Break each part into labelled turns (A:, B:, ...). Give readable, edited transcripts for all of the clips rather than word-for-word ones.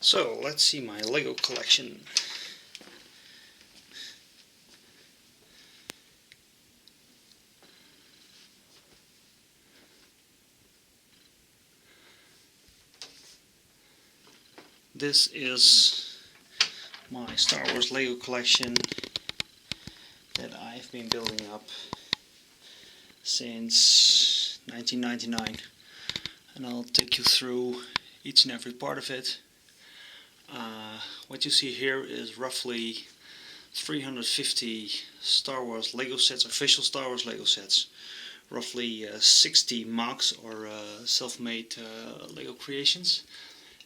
A: So let's see my Lego collection. This is my Star Wars Lego collection that I've been building up since 1999, and I'll take you through each and every part of it. What you see here is roughly 350 Star Wars Lego sets, official Star Wars Lego sets, roughly 60 MOCs or self-made Lego creations,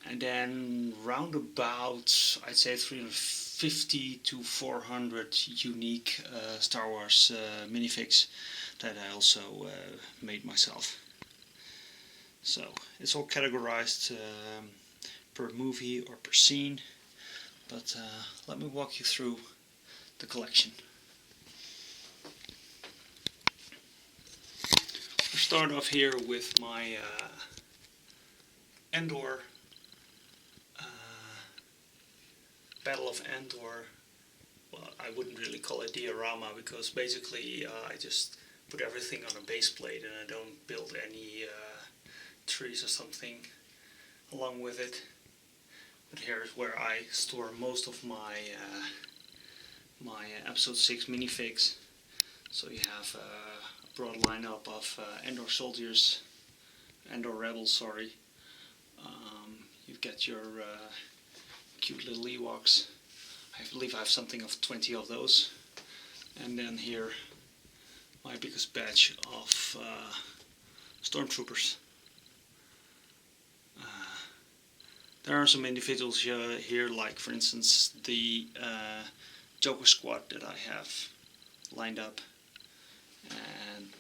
A: and then round about, I'd say 350 to 400 unique Star Wars minifigs that I also made myself. So it's all categorized per movie or per scene, but let me walk you through the collection. We start off here with my Endor, Battle of Endor. Well, I wouldn't really call it diorama, because basically I just put everything on a base plate and I don't build any trees or something along with it. But here's where I store most of my Episode 6 minifigs. So you have a broad lineup of Endor soldiers, Endor rebels, sorry. You've got your cute little Ewoks. I believe I have something of 20 of those. And then here, my biggest batch of stormtroopers. There are some individuals here, like for instance the Joker squad that I have lined up, and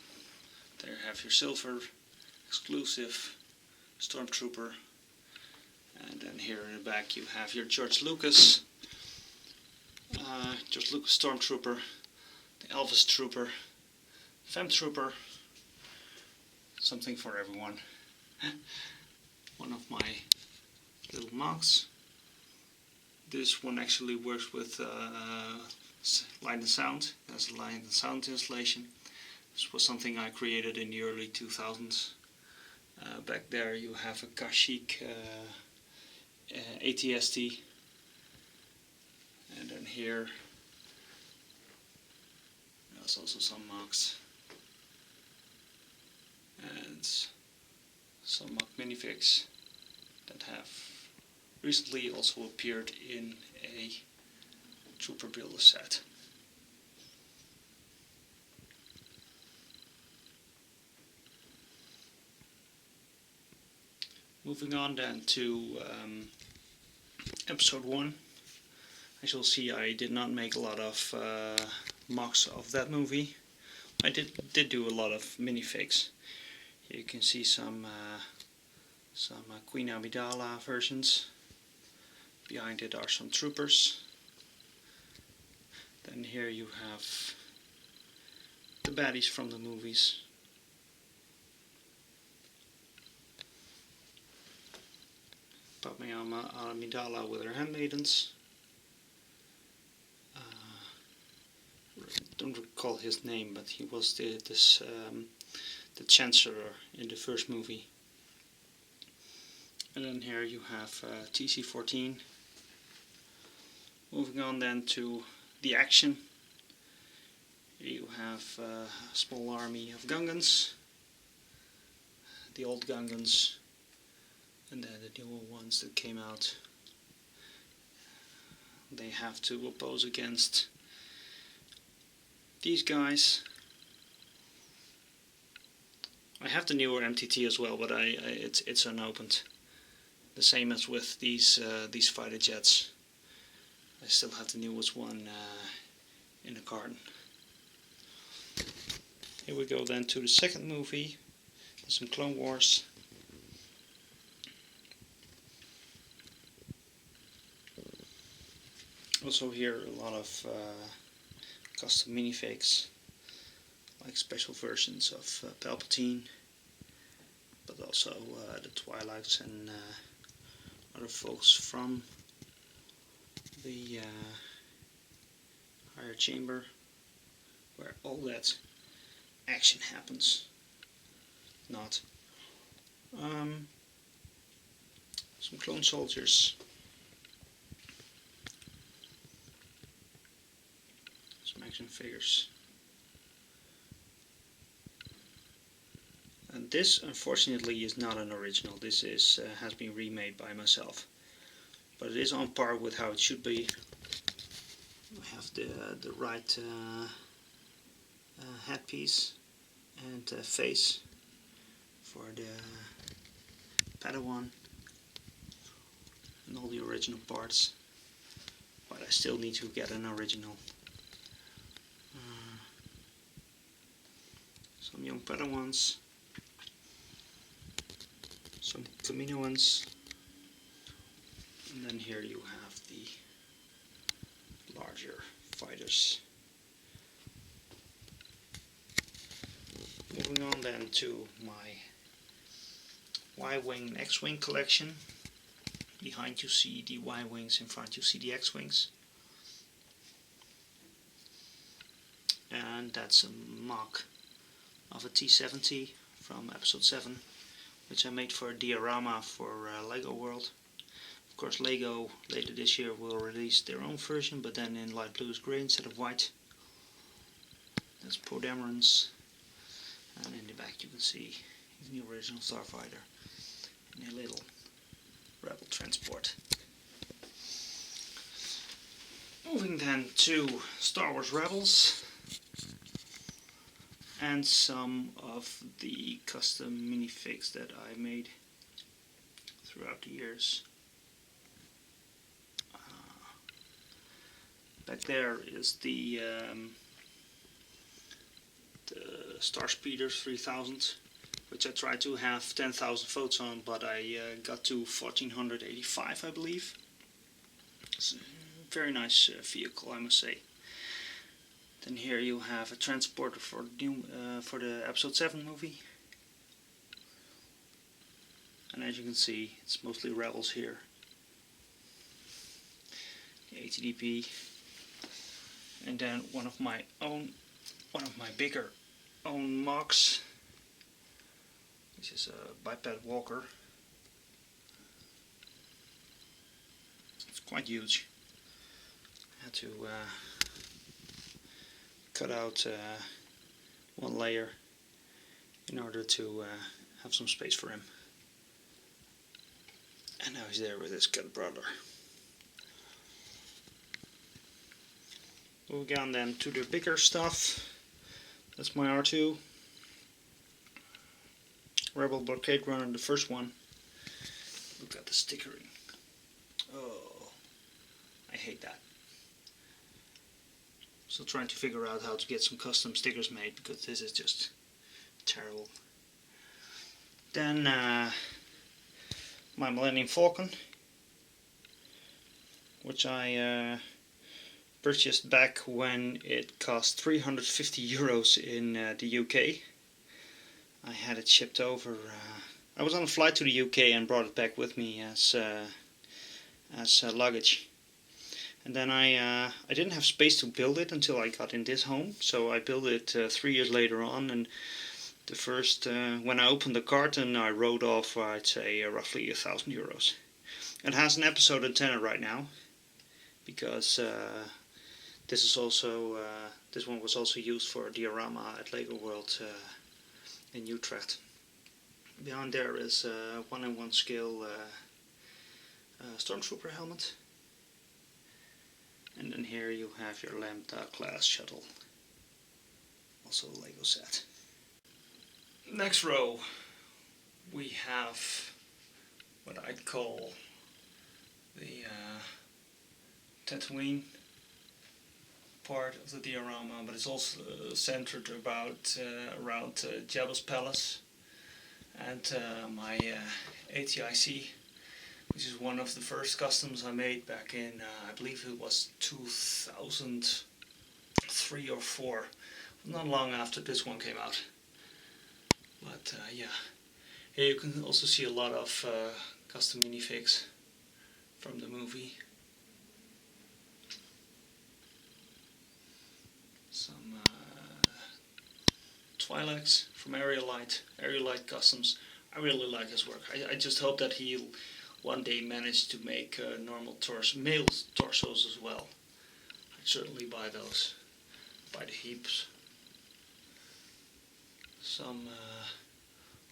A: there you have your silver exclusive stormtrooper, and then here in the back you have your George Lucas stormtrooper, the Elvis trooper, Fem trooper, something for everyone. One of my little MOCs. This one actually works with light and sound. That's a light and sound installation. This was something I created in the early 2000s. Back there you have a Kashyyyk ATST, and then here there's also some MOCs and some MOC minifigs that have recently also appeared in a Trooper Builder set. Moving on then to Episode 1. As you'll see, I did not make a lot of MOCs of that movie. I did do a lot of minifigs. You can see some Queen Amidala versions. Behind it are some troopers. Then here you have the baddies from the movies. Padme Amidala with her handmaidens. Don't recall his name, but he was the Chancellor in the first movie. And then here you have TC-14. Moving on then to the action. Here you have a small army of Gungans, the old Gungans, and then the newer ones that came out. They have to oppose against these guys. I have the newer MTT as well, but it's unopened. The same as with these fighter jets. I still have the newest one in the carton. Here we go then to the second movie, some Clone Wars. Also here a lot of custom minifigs, like special versions of Palpatine, but also the Twilights and other folks from the higher chamber where all that action happens. Not. Some clone soldiers. Some action figures. And this, unfortunately, is not an original. This is has been remade by myself, but it is on par with how it should be. We have the right headpiece and face for the Padawan and all the original parts, but I still need to get an original. Some young Padawans, some Kaminoans, and then here you have the larger fighters. Moving on then to my Y-Wing and X-Wing collection. Behind you see the Y-Wings, in front you see the X-Wings. And that's a mock of a T-70 from episode 7, which I made for a diorama for Lego World. Of course, Lego later this year will release their own version, but then in light bluish grey instead of white. That's Poe Dameron's, and in the back you can see the original Starfighter and a little Rebel transport. Moving then to Star Wars Rebels and some of the custom minifigs that I made throughout the years. Back there is the Starspeeder 3000, which I tried to have 10,000 votes on, but I got to 1485, I believe. It's a very nice vehicle, I must say. Then here you have a transporter for the episode 7 movie. And as you can see, it's mostly Rebels here. The ATDP. And then one of my bigger own mocks. This is a biped walker. It's quite huge. I had to cut out one layer in order to have some space for him. And now he's there with his cut brother. Moving on then to the bigger stuff. That's my R2. Rebel Blockade Runner, the first one. Look at the stickering. Oh, I hate that. Still trying to figure out how to get some custom stickers made, because this is just terrible. Then my Millennium Falcon, which I purchased back when it cost 350 euros in the UK. I had it shipped over. I was on a flight to the UK and brought it back with me as luggage. And then I didn't have space to build it until I got in this home, so I built it 3 years later on. And the first, when I opened the carton, I wrote off, I'd say, roughly 1,000 euros. It has an episode antenna right now, because this is also this one was also used for a diorama at Lego World in Utrecht. Behind there is a 1:1 scale Stormtrooper helmet. And then here you have your Lambda class shuttle, also a Lego set. Next row we have what I'd call the Tatooine part of the diorama, but it's also centered around Jabba's palace and my ATIC, which is one of the first customs I made back in I believe it was 2003 or 4, not long after this one came out. But yeah, here you can also see a lot of custom minifigs from the movie. Some Twi'leks from Area Light Customs. I really like his work. I just hope that he'll one day manage to make normal male torsos as well. I'd certainly buy those by the heaps. Some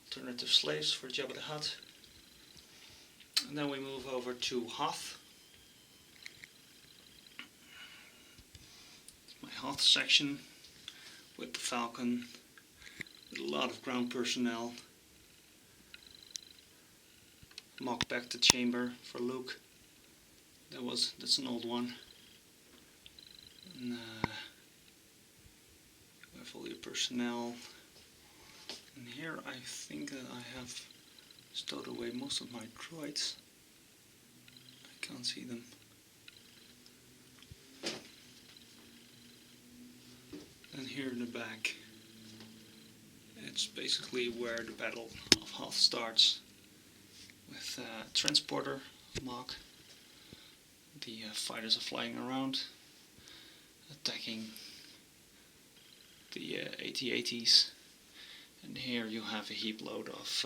A: alternative slaves for Jabba the Hutt. And then we move over to Hoth. My Hoth section with the Falcon, with a lot of ground personnel. Mock back to chamber for Luke. That's an old one. And we have all your personnel. And here I think that I have stowed away most of my droids. I can't see them. And here in the back, it's basically where the Battle of Hoth starts, with transporter mock. The fighters are flying around, attacking the AT-ATs, and here you have a heap load of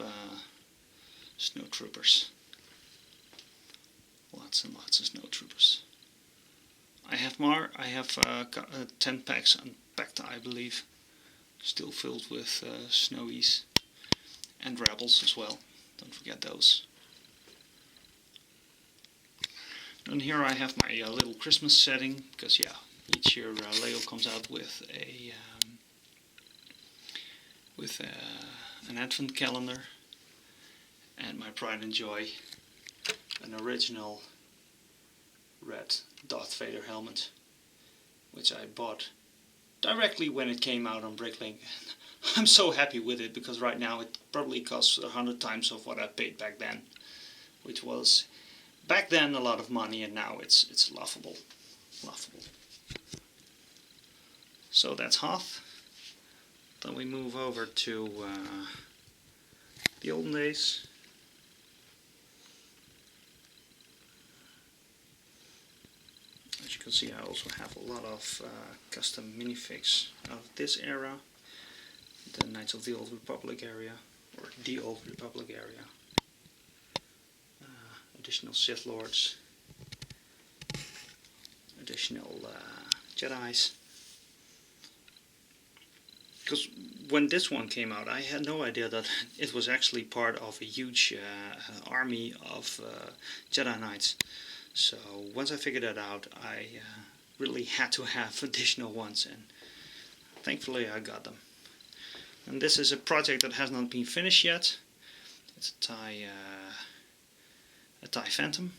A: snow troopers. Lots and lots of snow troopers. I have more. I have 10 packs unpacked, I believe, still filled with snowies and rebels as well. Don't forget those. And here I have my little Christmas setting, because yeah, each year Leo comes out with an advent calendar, and my pride and joy, an original red Darth Vader helmet, which I bought directly when it came out on Bricklink. I'm so happy with it, because right now it probably costs 100 times of what I paid back then, which was back then a lot of money, and now it's laughable. So that's Hoth. Then we move over to the olden days. As you can see, I also have a lot of custom minifigs out of this era, the Knights of the Old Republic area, or the Old Republic area. Additional Sith Lords, additional Jedis. Because when this one came out, I had no idea that it was actually part of a huge army of Jedi Knights. So once I figured that out, I really had to have additional ones, and thankfully I got them. And this is a project that has not been finished yet. It's a TIE Phantom.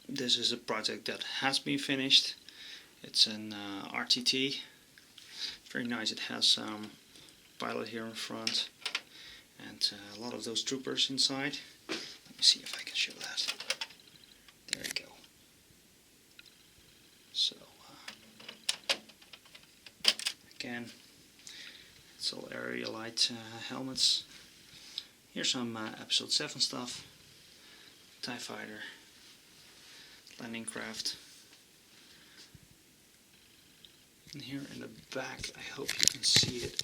A: This is a project that has been finished. It's an RTT. Very nice. It has some pilot here in front, and a lot of those troopers inside. Let me see if I can show that. There you go. So again, it's all area light helmets. Here's some episode 7 stuff. TIE Fighter, landing craft. And here in the back, I hope you can see it,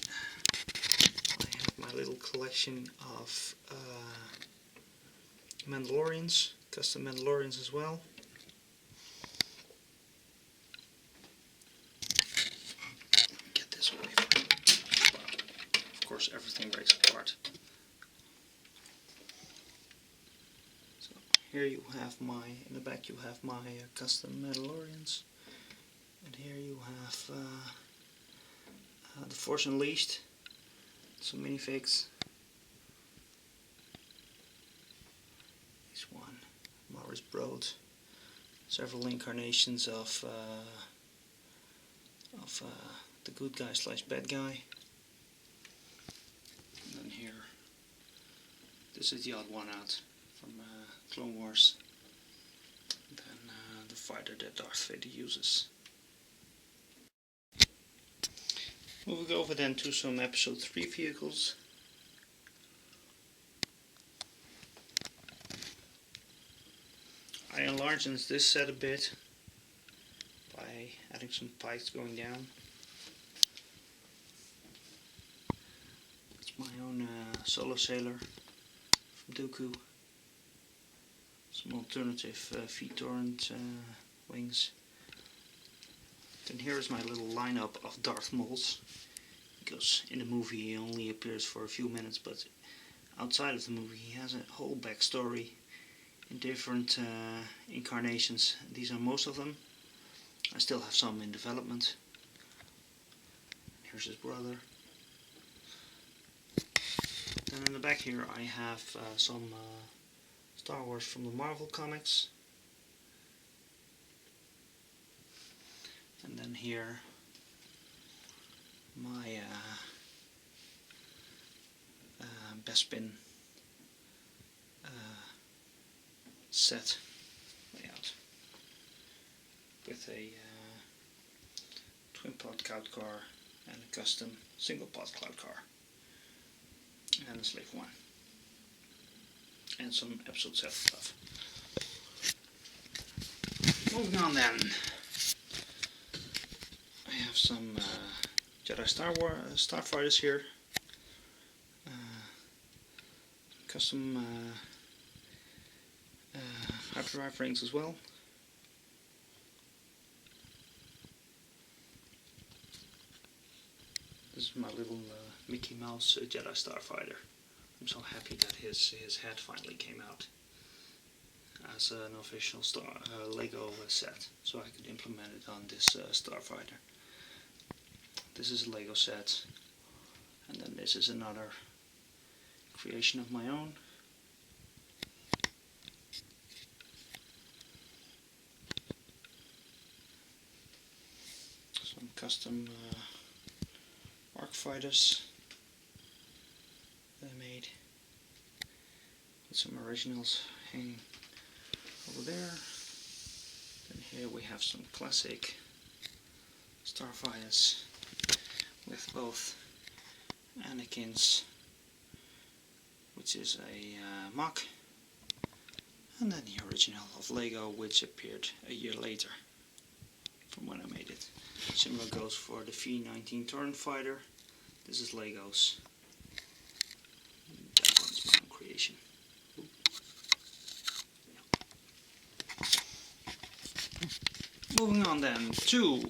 A: I have my little collection of Mandalorians, custom Mandalorians as well. Get this away from me. Of course, everything breaks apart. So here you have in the back you have my custom Mandalorians. And here you have The Force Unleashed, some minifigs. This one, Morris Broad, several incarnations of the good guy / bad guy. And then here, this is the odd one out from Clone Wars. And then the fighter that Darth Vader uses. Moving over then to some episode 3 vehicles. enlarged this set a bit by adding some pikes going down. It's my own solo sailor from Dooku. Some alternative V-torrent wings. Then here is my little lineup of Darth Mauls, because in the movie he only appears for a few minutes, but outside of the movie he has a whole backstory in different incarnations. These are most of them. I still have some in development. Here's his brother. Then in the back here I have some Star Wars from the Marvel comics. And then here my Bespin set layout with a twin pod cloud car and a custom single pod cloud car and a Slave 1 and some episode 7 stuff. Moving on then, I have some Jedi Starfighters here, custom hyperdrive rings as well. This is my little Mickey Mouse Jedi Starfighter. I'm so happy that his head finally came out as an official Lego set, so I could implement it on this Starfighter. This is a Lego set, and then this is another creation of my own. Some custom arc fighters that I made with some originals hanging over there. And here we have some classic Starfighters with both Anakin's, which is a mock, and then the original of Lego, which appeared a year later from when I made it. Similar goes for the V-19 Torrent Fighter. This is Lego's. That one's my own creation. Moving on then to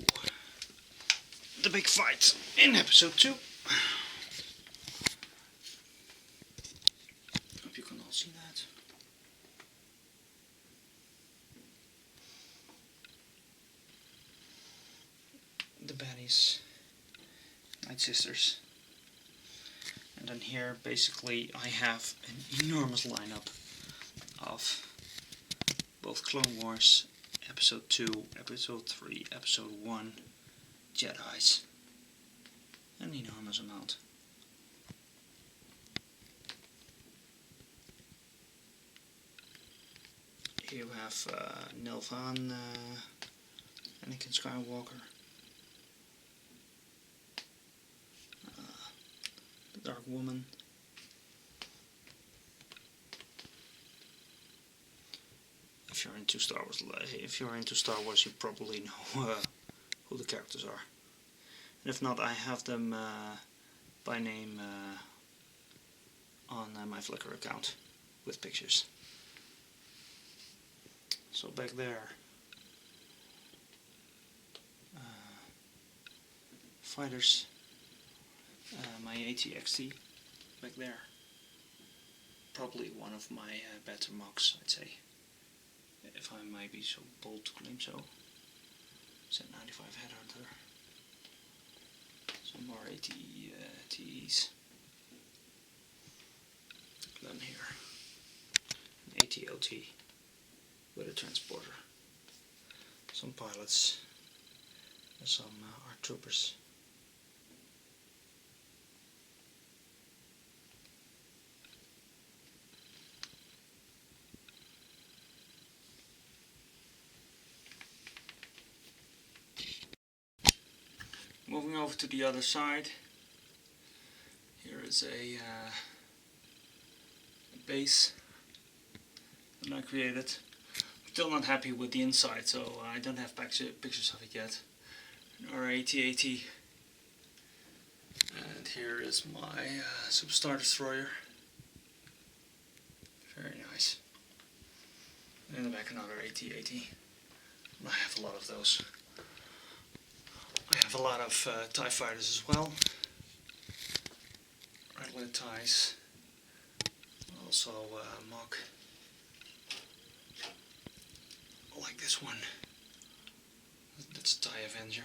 A: the big fight in episode 2. Hope you can all see that. The baddies, Night Sisters. And then here basically I have an enormous lineup of both Clone Wars, Episode 2, Episode 3, Episode 1 Jedis. An enormous amount. Here you have Nelvan, Anakin Skywalker, the Dark Woman, if you're into Star Wars, you probably know who the characters are. And if not, I have them by name on my Flickr account with pictures. So back there, fighters, my ATXT back there, probably one of my better mocks, I'd say, if I might be so bold to claim so. Z95 Headhunter, some more ATs, then here, an ATOT with a transporter, some pilots, and some ARC troopers. Moving over to the other side, here is a base that I created, Still not happy with the inside, so I don't have pictures of it yet. Or AT-AT. And here is my Superstar Destroyer. Very nice. In the back another AT-AT. I have a lot of those. I have a lot of TIE fighters as well. Regular TIEs. Also mock. Like this one. That's TIE Avenger.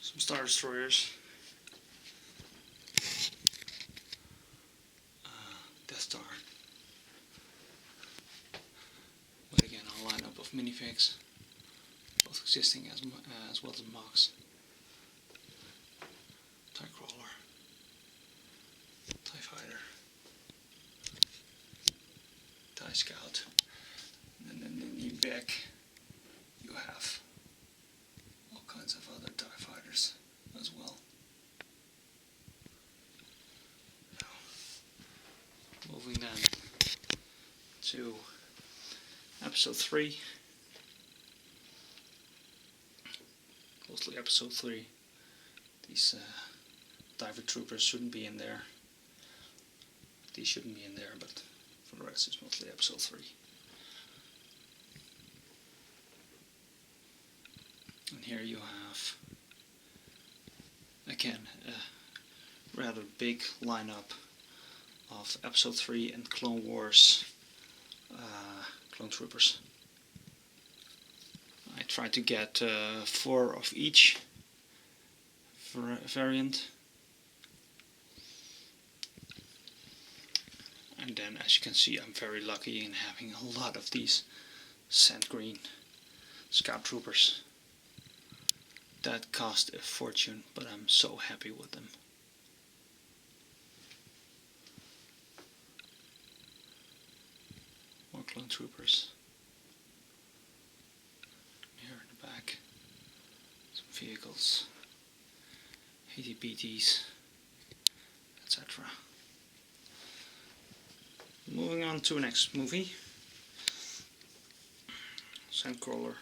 A: Some Star Destroyers. Death Star. But again, a lineup of minifigs, both existing as well as mocks. TIE Crawler. TIE Fighter. TIE Scout. And then in the back you have all kinds of other TIE Fighters as well. Now, moving then to episode 3. Mostly episode 3. These diver troopers shouldn't be in there. These shouldn't be in there, but for the rest it's mostly episode 3. And here you have, again, a rather big lineup of episode 3 and Clone Wars clone troopers. I tried to get 4 of each variant. And then, as you can see, I'm very lucky in having a lot of these sand green scout troopers. That cost a fortune, but I'm so happy with them. More clone troopers. Here in the back, some vehicles, AT-PTs, etc. Moving on to the next movie, Sandcrawler,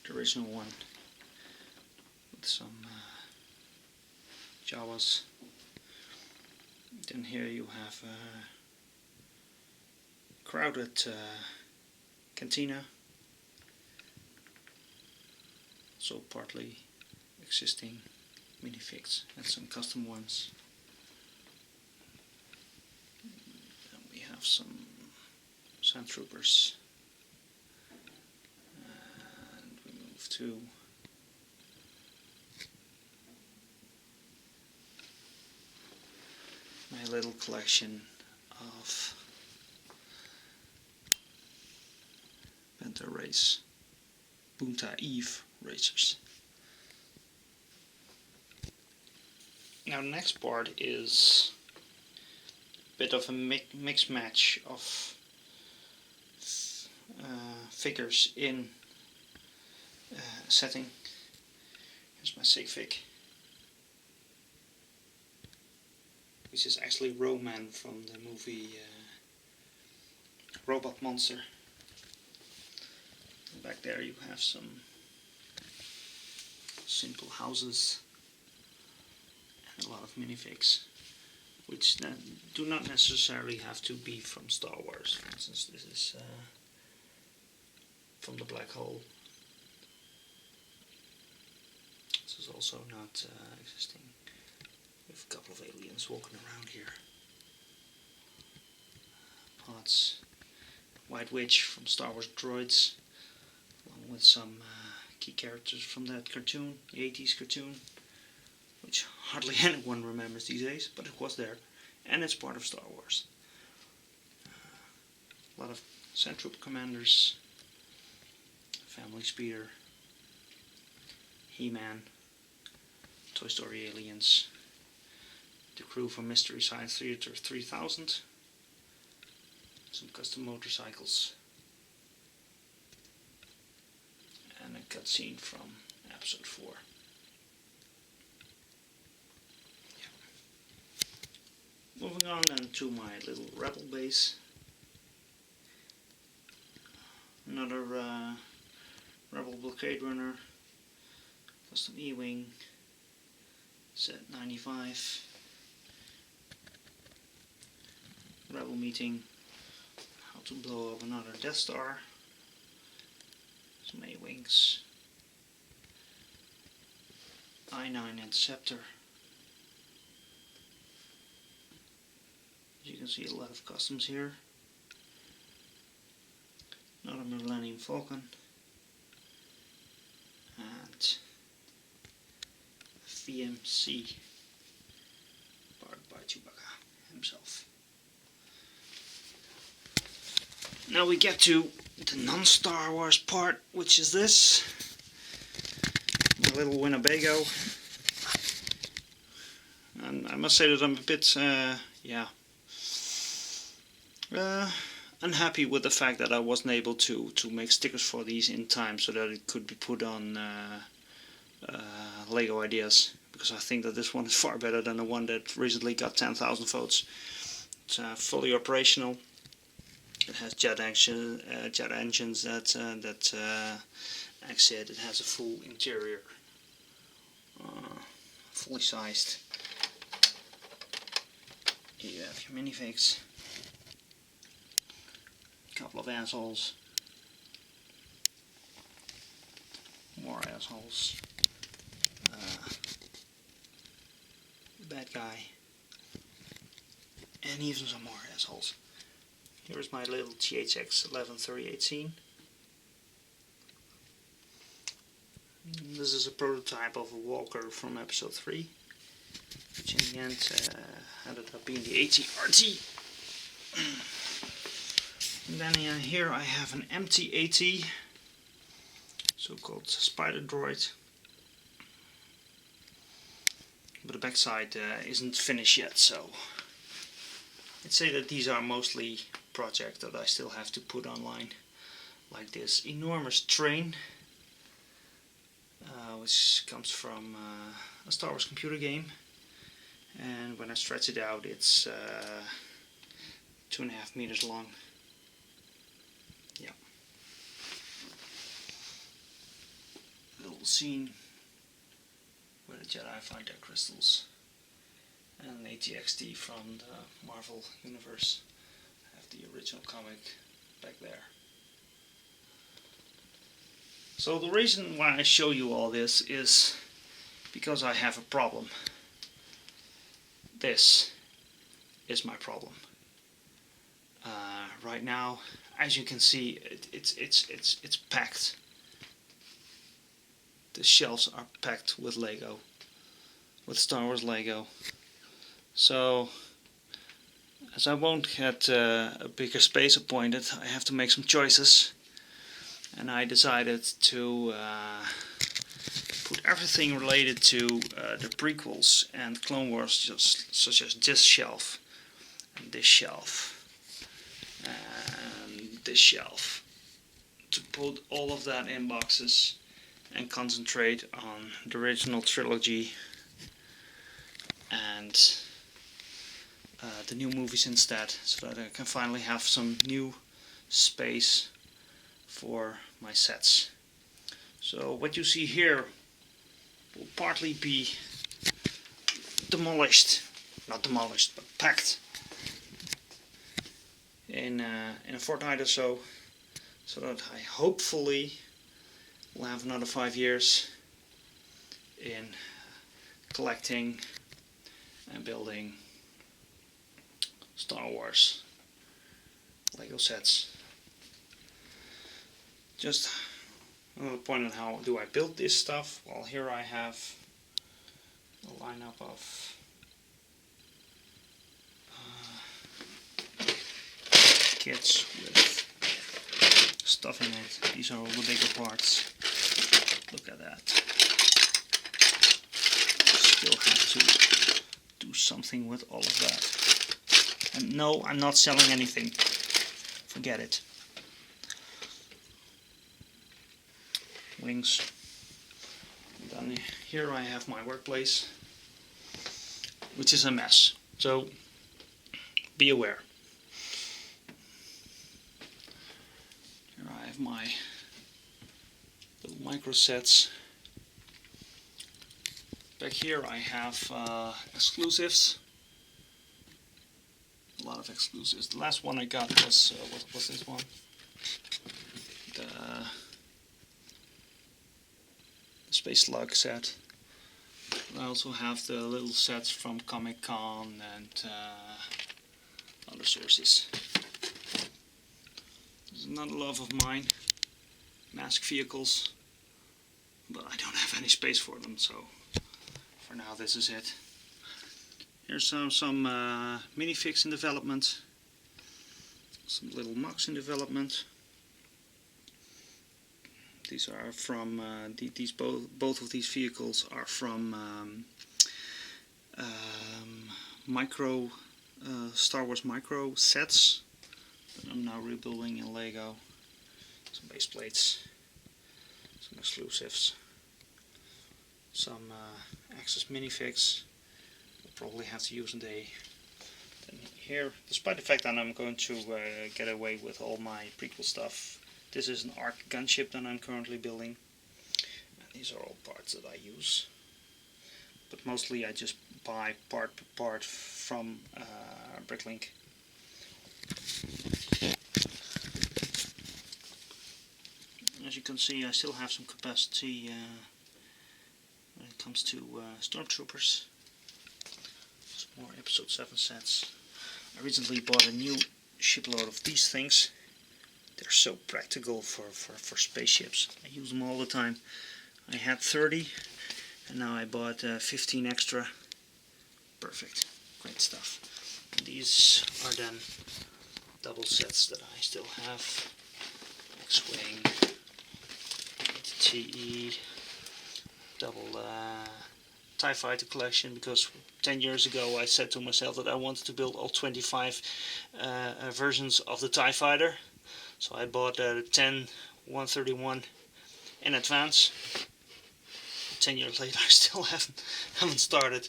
A: the original one, with some Jawas. Then here you have a crowded cantina, so partly existing minifigs and some custom ones. Have some sand troopers, and we move to my little collection of Panther Race Bunta Eve racers. Now the next part is bit of a mixed match of figures in setting. Here's my sig fig, which is actually Roman from the movie Robot Monster. And back there you have some simple houses and a lot of minifigs, which do not necessarily have to be from Star Wars. For instance, this is from the Black Hole. This is also not existing. We have a couple of aliens walking around here. Pods, White Witch from Star Wars Droids, along with some key characters from that cartoon, the 80s cartoon, which hardly anyone remembers these days, but it was there, and it's part of Star Wars. A lot of Sand Troop commanders, Family Speeder, He-Man, Toy Story aliens, the crew from Mystery Science Theater 3000, some custom motorcycles, and a cutscene from episode 4. Moving on then to my little rebel base. Another rebel blockade runner, custom E-wing, Z95. Rebel meeting, how to blow up another Death Star, some A-wings, I-9 Interceptor. As you can see, a lot of customs here. Another Millennium Falcon, and VMC, powered by Chewbacca himself. Now we get to the non-Star Wars part, which is this, my little Winnebago. And I must say that I'm a bit, unhappy with the fact that I wasn't able to make stickers for these in time so that it could be put on Lego Ideas, because I think that this one is far better than the one that recently got 10,000 votes. It's fully operational. It has jet engines that exit. It has a full interior, fully sized. Here you have your minifigs. Couple of assholes, more assholes, bad guy, and even some more assholes. Here's my little THX 1138 This is a prototype of a walker from episode 3, which in the end ended up being the AT-RT. And then here I have an empty AT, so-called spider droid, but the backside isn't finished yet, so I'd say that these are mostly projects that I still have to put online, like this enormous train, which comes from a Star Wars computer game, and when I stretch it out it's 2.5 meters long. Yeah. Little scene with the Jedi find their crystals, and an ATXT from the Marvel universe. I have the original comic back there. So the reason why I show you all this is because I have a problem. This is my problem. Right now, as you can see, it's packed. The shelves are packed with Lego, with Star Wars Lego. So, as I won't get a bigger space appointed, I have to make some choices. And I decided to put everything related to the prequels and Clone Wars, just such as this shelf, and this shelf, and this shelf, to put all of that in boxes and concentrate on the original trilogy and the new movies instead, so that I can finally have some new space for my sets. So what you see here will partly be demolished, not demolished, but packed in a fortnight or so that I hopefully will have another 5 years in collecting and building Star Wars Lego sets. Just another point on how do I build this stuff. Well, here I have a lineup of kits with stuff in it. These are all the bigger parts. Look at that. Still have to do something with all of that. And no, I'm not selling anything. Forget it. Wings. And then here I have my workplace, which is a mess. So be aware. Here I have my little micro sets. Back here I have exclusives. A lot of exclusives. The last one I got was what was this one? The Space Slug set. I also have the little sets from Comic Con and other sources. This is another love of mine. Mask vehicles, but I don't have any space for them, so for now this is it. Here's some minifigs in development, some little mocks in development. These are from both of these vehicles are from micro Star Wars micro sets that I'm now rebuilding in Lego. Some base plates, some exclusives, some Access minifigs. I'll probably have to use a day. Then here, despite the fact that I'm going to get away with all my prequel stuff, this is an ARC gunship that I'm currently building. And these are all parts that I use. But mostly I just buy part per part from Bricklink. As you can see, I still have some capacity when it comes to Stormtroopers. Some more Episode 7 sets. I recently bought a new shipload of these things. They're so practical for spaceships. I use them all the time. I had 30 and now I bought 15 extra. Perfect. Great stuff. And these are then double sets that I still have. X-Wing, TE, double TIE Fighter collection, because 10 years ago I said to myself that I wanted to build all 25 versions of the TIE Fighter. So I bought 10 131 in advance. 10 years later I still haven't started.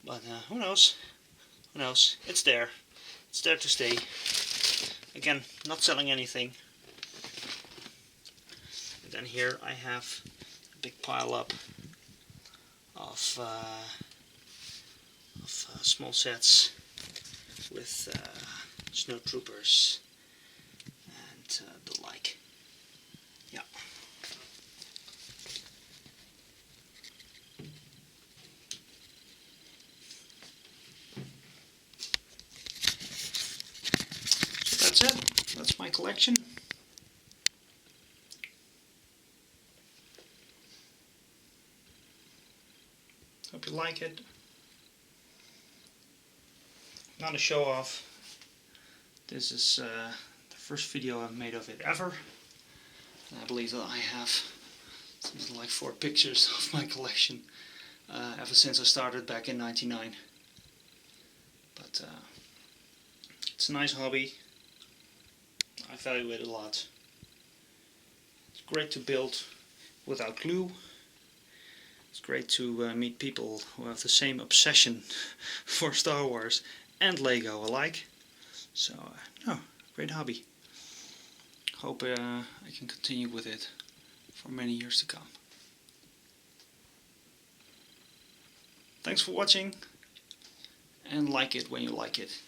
A: But who knows? Who knows? It's there. It's there to stay. Again, not selling anything. And then here I have a big pile up of small sets with snowtroopers and the like. Yeah. So that's it. That's my collection. Hope you like it. Not a show off. This is the first video I've made of it ever. And I believe that I have something like 4 pictures of my collection ever since I started back in '99. But it's a nice hobby. I value it a lot. It's great to build without glue. It's great to meet people who have the same obsession for Star Wars and Lego alike. So, no, great hobby. Hope I can continue with it for many years to come. Thanks for watching, and like it when you like it.